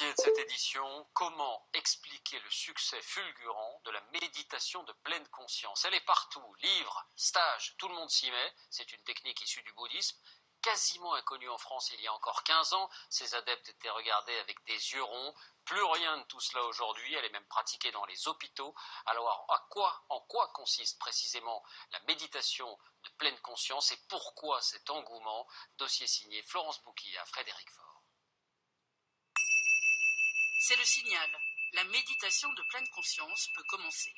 dossier de cette édition, comment expliquer le succès fulgurant de la méditation de pleine conscience? Elle est partout, livres, stages, tout le monde s'y met. C'est une technique issue du bouddhisme, quasiment inconnue en France il y a encore 15 ans. Ses adeptes étaient regardés avec des yeux ronds. Plus rien de tout cela aujourd'hui, elle est même pratiquée dans les hôpitaux. Alors en quoi consiste précisément la méditation de pleine conscience et pourquoi cet engouement? Dossier signé Florence Bouquilla, Frédéric Faure. C'est le signal. La méditation de pleine conscience peut commencer.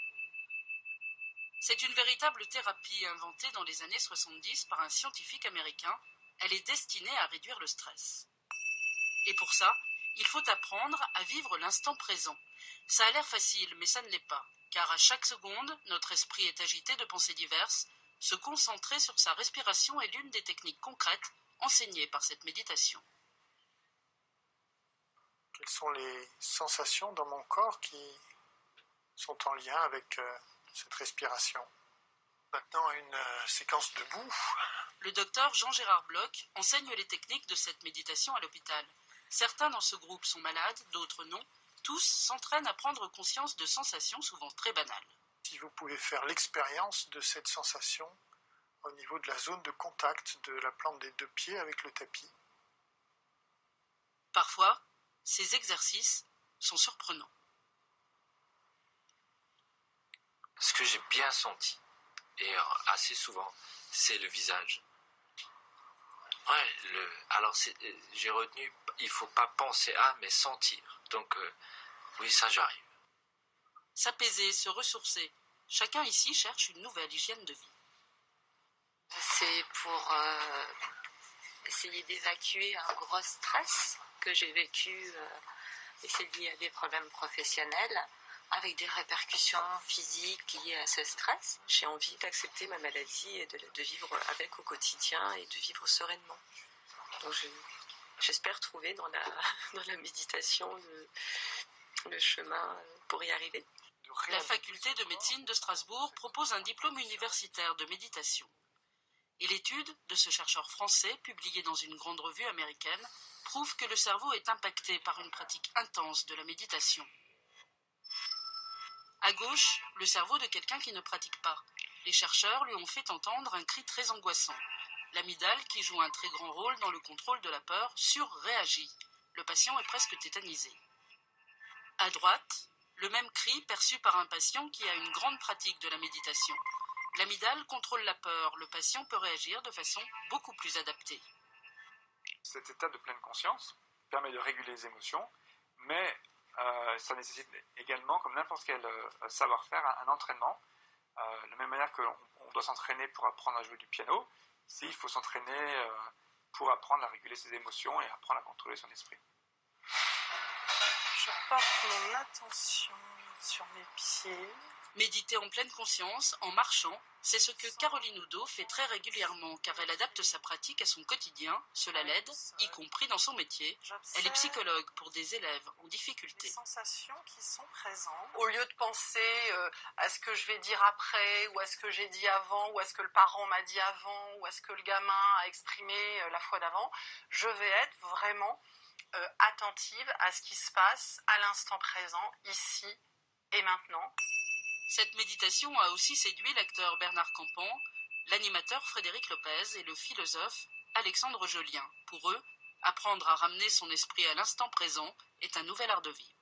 C'est une véritable thérapie inventée dans les années 70 par un scientifique américain. Elle est destinée à réduire le stress. Et pour ça, il faut apprendre à vivre l'instant présent. Ça a l'air facile, mais ça ne l'est pas. Car à chaque seconde, notre esprit est agité de pensées diverses. Se concentrer sur sa respiration est l'une des techniques concrètes enseignées par cette méditation. Quelles sont les sensations dans mon corps qui sont en lien avec cette respiration? Maintenant, une séquence debout. Le docteur Jean-Gérard Bloch enseigne les techniques de cette méditation à l'hôpital. Certains dans ce groupe sont malades, d'autres non. Tous s'entraînent à prendre conscience de sensations souvent très banales. Si vous pouvez faire l'expérience de cette sensation au niveau de la zone de contact de la plante des deux pieds avec le tapis. Parfois, ces exercices sont surprenants. Ce que j'ai bien senti, et assez souvent, c'est le visage. Ouais, j'ai retenu, il ne faut pas penser à, mais sentir. Donc, oui, ça j'arrive. S'apaiser, se ressourcer. Chacun ici cherche une nouvelle hygiène de vie. C'est pour essayer d'évacuer un gros stress que j'ai vécu, et c'est lié à des problèmes professionnels, avec des répercussions physiques liées à ce stress. J'ai envie d'accepter ma maladie et de vivre avec au quotidien et de vivre sereinement. Donc j'espère trouver dans la méditation le chemin pour y arriver. La faculté de médecine de Strasbourg propose un diplôme universitaire de méditation. Et l'étude de ce chercheur français, publiée dans une grande revue américaine, prouve que le cerveau est impacté par une pratique intense de la méditation. À gauche, le cerveau de quelqu'un qui ne pratique pas. Les chercheurs lui ont fait entendre un cri très angoissant. L'amygdale, qui joue un très grand rôle dans le contrôle de la peur, surréagit. Le patient est presque tétanisé. À droite, le même cri perçu par un patient qui a une grande pratique de la méditation. L'amygdale contrôle la peur. Le patient peut réagir de façon beaucoup plus adaptée. Cet état de pleine conscience permet de réguler les émotions, mais ça nécessite également, comme n'importe quel savoir-faire, un entraînement. De la même manière qu'on doit s'entraîner pour apprendre à jouer du piano, il faut s'entraîner pour apprendre à réguler ses émotions et apprendre à contrôler son esprit. Je porte mon attention sur mes pieds. Méditer en pleine conscience, en marchant, c'est ce que Caroline Oudot fait très régulièrement, car elle adapte sa pratique à son quotidien. Cela l'aide, y compris dans son métier. Elle est psychologue pour des élèves en difficulté. Les sensations qui sont présentes. Au lieu de penser à ce que je vais dire après, ou à ce que j'ai dit avant, ou à ce que le parent m'a dit avant, ou à ce que le gamin a exprimé la fois d'avant, je vais être vraiment attentive à ce qui se passe à l'instant présent, ici et maintenant. Cette méditation a aussi séduit l'acteur Bernard Campan, l'animateur Frédéric Lopez et le philosophe Alexandre Jolien. Pour eux, apprendre à ramener son esprit à l'instant présent est un nouvel art de vivre.